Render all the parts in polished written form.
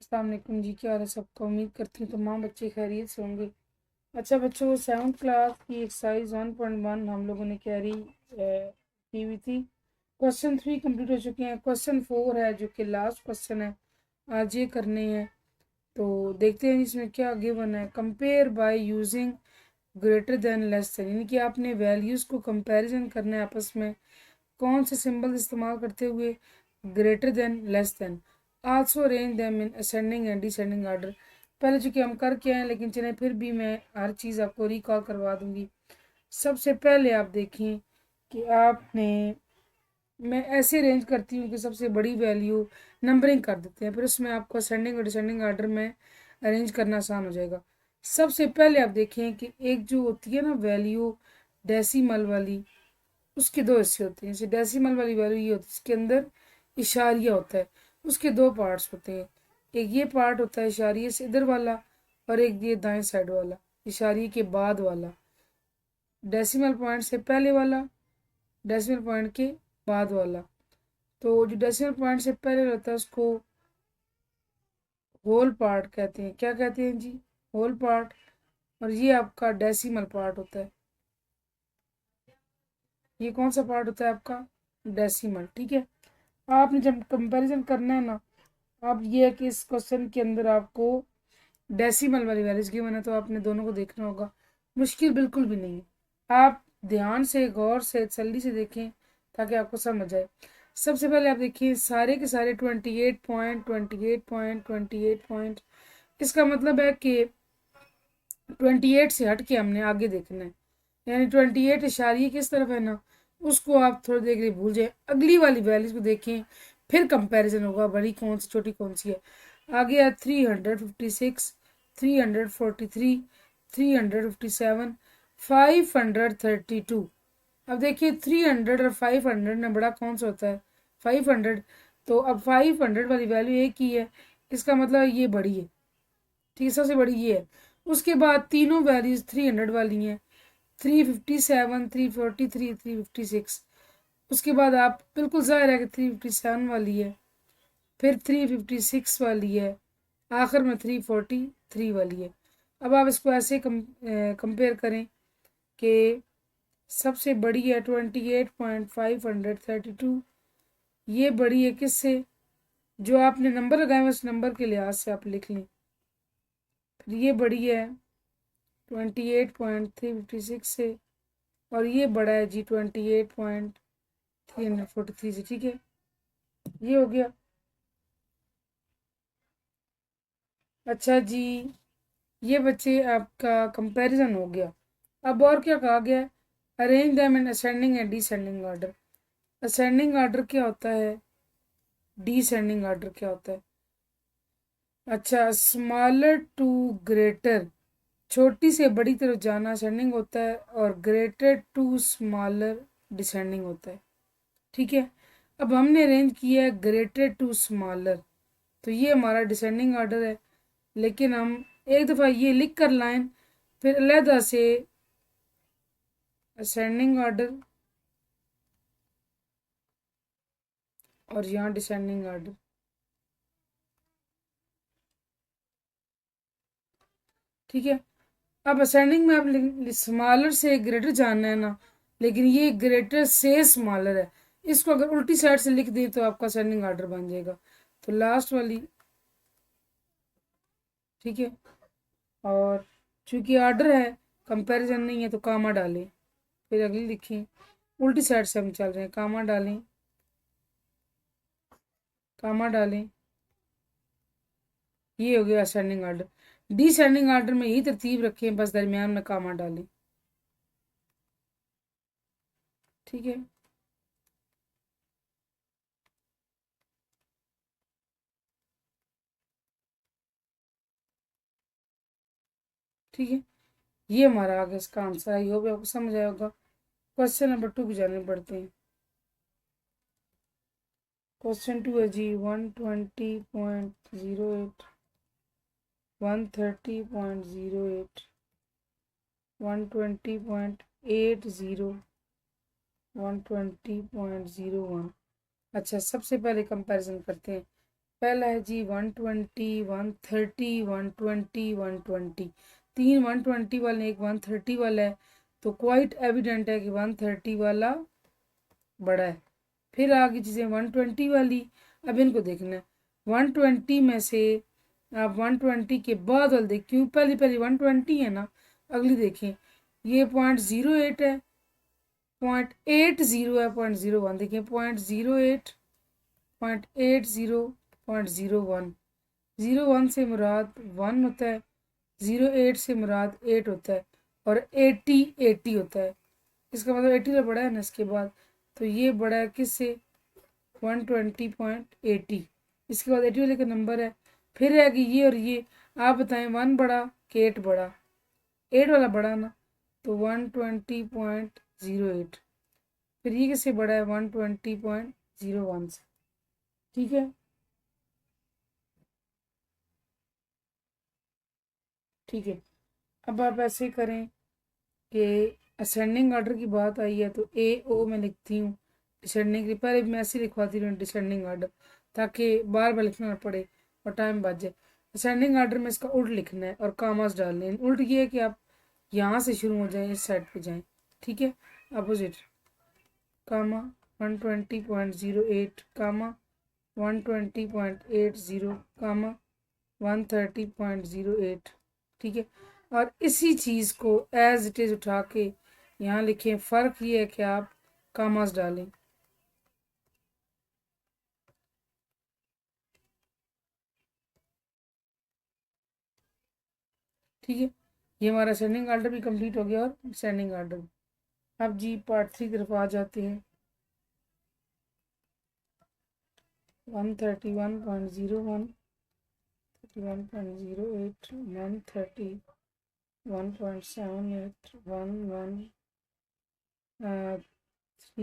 अस्सलाम वालेकुम जी, क्या हाल है सबका। उम्मीद करती हूँ तमाम बच्चे खैरियत से होंगे। अच्छा बच्चों, 7th क्लास की एक्सरसाइज 1.1 हम लोगों ने कैरी की हुई थी। क्वेश्चन 3 कंप्लीट हो चुके हैं। क्वेश्चन 4 है जो कि लास्ट क्वेश्चन है, आज ये करने हैं। तो देखते हैं इसमें क्या गिवन है। Compare by using greater than less than, यानी कि आपने वैल्यूज़ को कंपैरिजन करना है आपस में। कौन से सिंबल इस्तेमाल करते हुए? Greater than, less than. Also arrange them in ascending and descending order. पहले चूँकि हम कर के आए, लेकिन चलें फिर भी मैं हर चीज़ आपको रिकॉल करवा दूंगी। सबसे पहले आप देखें कि आपने, मैं ऐसे अरेंज करती हूँ कि सबसे बड़ी वैल्यू नंबरिंग कर देते हैं, फिर उसमें आपको असेंडिंग और डिसेंडिंग ऑर्डर में अरेंज करना आसान हो जाएगा। सबसे पहले आप देखें कि एक जो होती है ना वैल्यू डेसिमल वाली, उसके दो हिस्से होते हैं। जैसे डेसिमल वाली वैल्यू ये होती है, इसके अंदर इशारिया होता है। उसके दो पार्ट्स होते हैं, एक ये पार्ट होता है इशारिये से इधर वाला, और एक ये दाएं साइड वाला इशारिये के बाद वाला। डेसिमल पॉइंट से पहले वाला, डेसिमल पॉइंट के बाद वाला। तो जो डेसिमल पॉइंट से पहले रहता है उसको होल पार्ट कहते हैं। क्या कहते हैं जी? Whole part. और ये आपका डेसिमल पार्ट होता है। ये कौन सा पार्ट होता है आपका? डेसिमल। ठीक है। आपने जब कंपैरिजन करना है ना, अब ये है कि इस क्वेश्चन के अंदर आपको डेसिमल वाली वैल्यूज गिवन है, तो आपने दोनों को देखना होगा। मुश्किल बिल्कुल भी नहीं है। आप ध्यान से, गौर से, तसल्ली से देखें ताकि आपको समझ आए। सबसे पहले आप देखिए, सारे के सारे 28 पॉइंट, 28 पॉइंट, 28 पॉइंट। इसका मतलब है कि 28 से हट के हमने आगे देखना है। यानी 28 इशारिये किस तरफ है ना, उसको आप थोड़ी देर के लिए भूल जाए, अगली वाली वैल्यूज को देखें, फिर कंपैरिजन होगा बड़ी कौन सी छोटी कौन सी है। आगे है 356, 343, 357, 532। अब देखिए 300 और 500 में बड़ा कौन सा होता है? 500। तो अब 500 वाली वैल्यू एक ही है, इसका मतलब ये बड़ी है। ठीक है, सबसे बड़ी ये है। उसके बाद तीनों वैल्यूज 300 वाली हैं, 357, 343, 356। उसके बाद आप बिल्कुल जाहिर है कि 357 वाली है, फिर 356 वाली है, आखिर में 343 वाली है। अब आप इसको ऐसे कंपेयर करें कि सबसे बड़ी है 28.532। ये बड़ी है किससे? जो आपने नंबर लगाए हैं उस नंबर के लिहाज से आप लिख लें। फिर ये बड़ी है 28.356 से, और ये बड़ा है जी 28.343 से। ठीक है, ये हो गया। अच्छा जी, ये बच्चे आपका कंपैरिजन हो गया। अब और क्या कहा गया है? Arrange them in ascending and descending order. Ascending order क्या होता है? डिसेंडिंग ऑर्डर क्या होता है? अच्छा, स्मॉलर टू ग्रेटर, छोटी से बड़ी तरफ जाना असेंडिंग होता है, और ग्रेटर टू स्मॉलर डिसेंडिंग होता है। ठीक है। अब हमने अरेंज किया है ग्रेटर टू स्मॉलर, तो ये हमारा डिसेंडिंग ऑर्डर है। लेकिन हम एक दफ़ा ये लिख कर लाइन, फिर अलहदा से असेंडिंग ऑर्डर और यहाँ डिसेंडिंग ऑर्डर। ठीक है। अब असेंडिंग में आप स्मॉलर से ग्रेटर जानना है ना, लेकिन ये ग्रेटर से स्मॉलर है। इसको अगर उल्टी साइड से लिख दें तो आपका असेंडिंग ऑर्डर बन जाएगा। तो लास्ट वाली। ठीक है। और चूंकि ऑर्डर है, कंपैरिजन नहीं है, तो कामा डालें, फिर अगली लिखें। उल्टी साइड से हम चल रहे हैं, कामा डालें, कामा डालें। ये हो गया असेंडिंग ऑर्डर। डिसेंडिंग ऑर्डर में यही तरतीब रखें, बस दरमियान में कामा डालें। ठीक है। ठीक है, ये हमारा आगे इसका आंसर है। ये भी आपको समझ आया होगा। क्वेश्चन नंबर 2 की जाने पढ़ते हैं। क्वेश्चन 2 है जी 120.08, 130.08, 120.80, 120.01। अच्छा, सबसे पहले कंपैरिजन करते हैं। पहला है जी 120, 130, 120, 120। तीन 120 वाले एक 130 वाला है, तो क्वाइट एविडेंट है कि 130 वाला बड़ा है। फिर आगे चीज़ें 120 वाली, अब इनको देखना है 120 में से आप 120 के बाद वाले देख, क्यों पहली पहली 120 है ना, अगली देखें ये 0.08 है, 0.80 है, 0.01 देखिए 0.08, 0.80, 0.01। 01 से मुराद 1 होता है, 08 से मुराद 8 होता है, और 80 80 होता है। इसका मतलब 80 तो बड़ा है ना इसके बाद, तो ये बड़ा है किससे, 120.80। इसके बाद 80 वाले का नंबर है। फिर है कि ये और ये, आप बताएं 1 बड़ा कि 8 बड़ा, 8 वाला बड़ा ना, तो 120.08। फिर ये किससे बड़ा है, 120.01 से। ठीक है, ठीक है। अब आप ऐसे करें कि असेंडिंग ऑर्डर की बात आई है तो ए ओ मैं लिखती हूँ, डिसेंडिंग की पहले मैं ऐसे लिखवाती हूँ डिसेंडिंग ऑर्डर, ताकि बार बार लिखना ना पड़े और टाइम बच जाए। असेंडिंग ऑर्डर में इसका उल्ट लिखना है और कामास डालने हैं। उल्ट ये है कि आप यहाँ से शुरू हो जाएं, इस साइड पे जाएं, ठीक है, अपोजिट, कामा 120.08, कामा 120.80, कामा 130.08। ठीक है, और इसी चीज़ को एज इट इज़ उठा के यहाँ लिखें। फ़र्क ये है कि आप कामास डालें। ठीक है, ये हमारा सेंडिंग ऑर्डर भी कंप्लीट हो गया और सेंडिंग ऑर्डर। अब जी पार्ट 3 की तरफ आ जाते हैं। 131.01, 31.08, 131.78, 113.08, अच्छा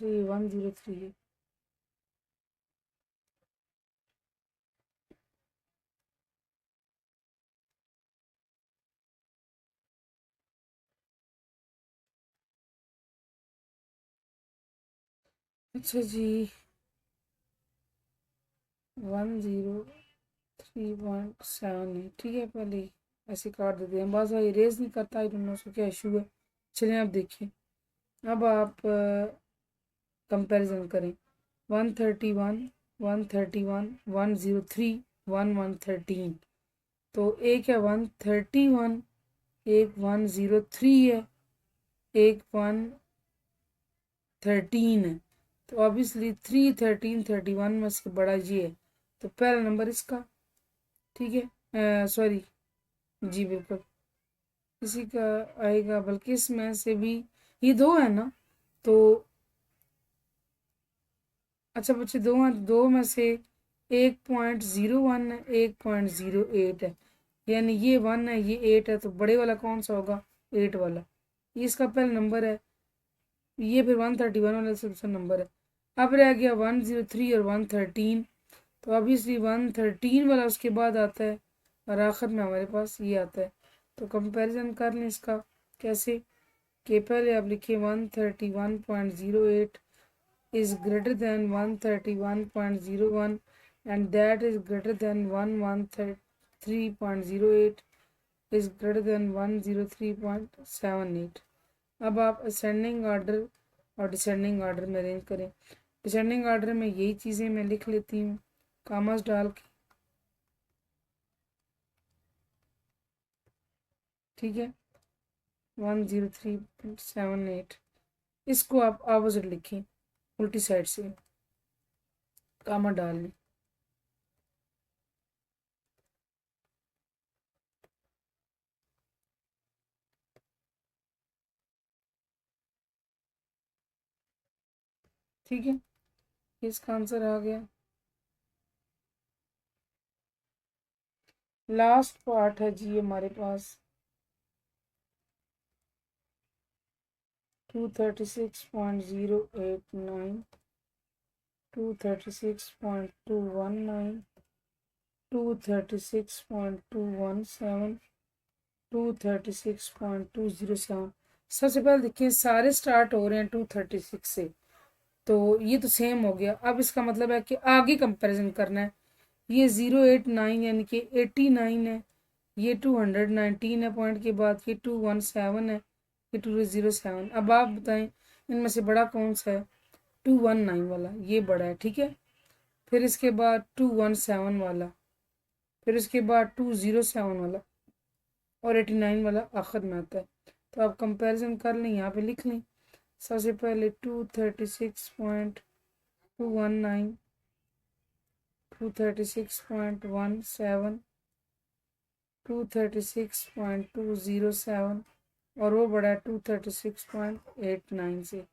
ये 103 है। अच्छा जी 103.7 ठीक है, पहले ऐसे काट देते हैं, बस इरेज नहीं करता, आई डोंट नो उसको क्या इशू है। चलिए आप देखिए, अब आप कंपैरिजन करें 131, 131, 103, 113। तो एक है 131, एक 103 है, एक 113 है। तो ऑब्वियसली 3, 13, 31 में से बड़ा ये है, तो पहला नंबर इसका। ठीक है, सॉरी, जी बिल्कुल इसी का आएगा, बल्कि इसमें से भी ये दो है ना, तो अच्छा बच्चे दो हैं, दो में से 1.01 है, 1.08 है, यानी ये 1 है ये 8 है, तो बड़े वाला कौन सा होगा, 8 वाला, ये इसका पहला नंबर है। ये फिर 131 वाला सबसे नंबर है। अब रह गया 103 और 113, तो ऑब्वियसली 113 वाला उसके बाद आता है, और आखिर में हमारे पास ये आता है। तो कंपैरिजन कर लें इसका, कैसे कि पहले आप लिखिए 131.08 is greater than 131.01 and that is greater than 113.08 is greater than 103.78। अब आप असेंडिंग ऑर्डर और डिसेंडिंग ऑर्डर में अरेंज करें। डिसेंडिंग ऑर्डर में यही चीज़ें मैं लिख लेती हूँ कामास डाल के, ठीक है, 103.78। इसको आप अपोजिट लिखें, उल्टी साइड से कामा डाल लें। ठीक है, इसका आंसर आ गया। लास्ट पार्ट है जी हमारे पास 236.089, 236.219, 236.217, 236.207। सबसे पहले देखिए सारे स्टार्ट हो रहे हैं 236 से, तो ये तो सेम हो गया। अब इसका मतलब है कि आगे कंपैरिजन करना है। ये 089 यानी कि 89 है, ये 219 है पॉइंट के बाद, ये 217 है, ये 207। अब आप बताएं इनमें से बड़ा कौन सा है? 219 वाला, ये बड़ा है, ठीक है। फिर इसके बाद 217 वाला, फिर इसके बाद 207 वाला, और 89 वाला आखिर में आता है। तो आप कंपैरिजन कर लें, यहाँ पे लिख लें। सबसे पहले 236.219, 236.17, 236.207, और वो बड़ा है 236.89 से,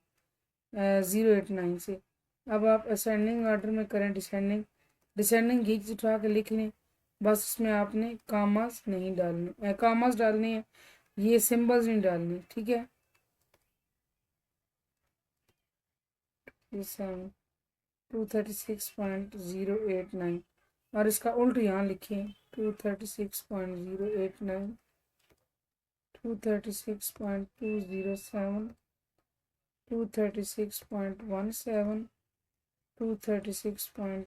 089 से। अब आप असेंडिंग ऑर्डर में करें, डिसेंडिंग, डिसेंडिंग घींच उठा के लिख लें। बस उसमें आपने कामास नहीं डालने, कामास डालने हैं, ये सिंबल्स नहीं डालने, ठीक है। 236.089, और इसका उल्ट यहाँ लिखें, 236.089, 236.207, 236.17, 236.18,